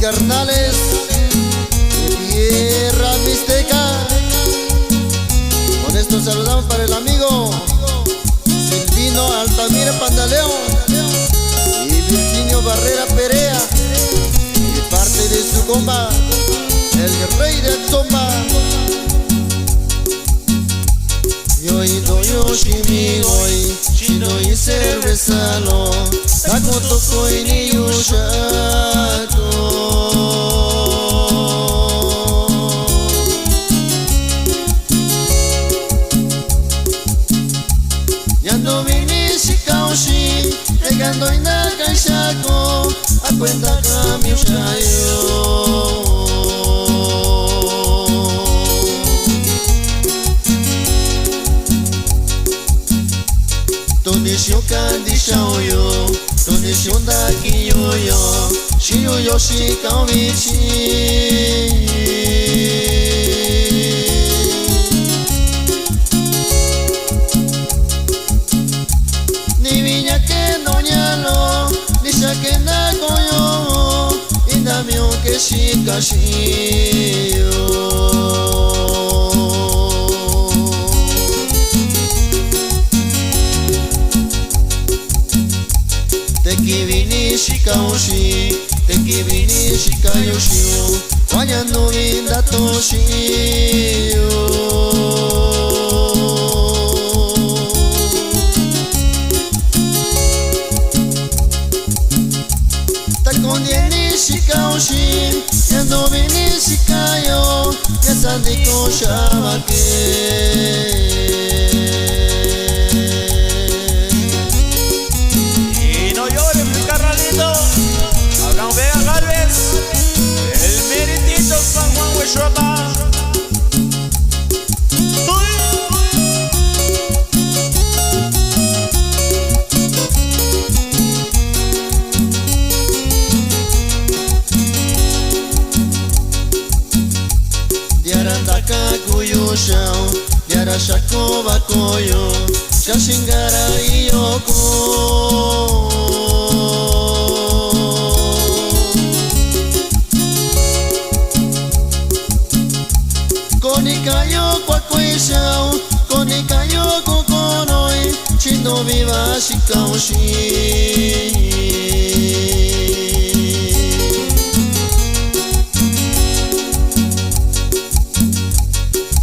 carnales de tierra mixteca. Con esto saludamos para el amigo Silvino Altamira Pandaleón y Virginio Barrera Perea, de parte de su compa, el rey de Zomba. Yo shimigoi, shino y cervezalo, takoto koi ni yushato. Yando vini shikaoshi, llegando y naga shako, a cuenta cambio shayo. Tonisho kandi shaoyo, tonisho daki yoyo, shiyo shikao michi. Ni viña que no ñalo, ni shake na koyo, indamio que shika shiyo. Teki vini shikaoshi, teki vini shikayoshi, wanyano vinda toshi. Takondeni shikaoshi, yando vini shikayo, yasandiko shabake. Abraham Vega Galvez, el meritito San Juan Huechuapa. Diarandaka kuyo shao, diara shako bakoyo, shashingara iyoko. Konikayo kwa kweshao, konikayo kokonoi, chindo viva shikaoshi.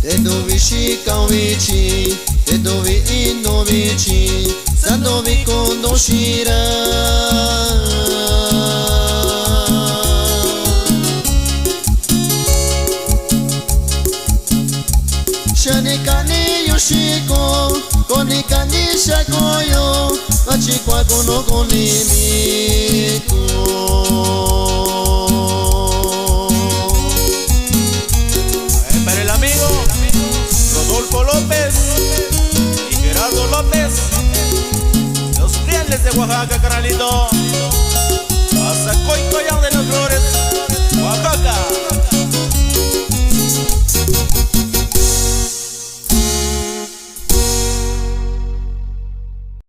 Te dovi shikao vichi, te dovi ino vichi, sandovi kondo shira. Shanikani yoshiko, konikani shakoyo, achikwa kono koniniko. Para el amigo Rodolfo López y Gerardo López, los Rieles de Oaxaca, carnalito.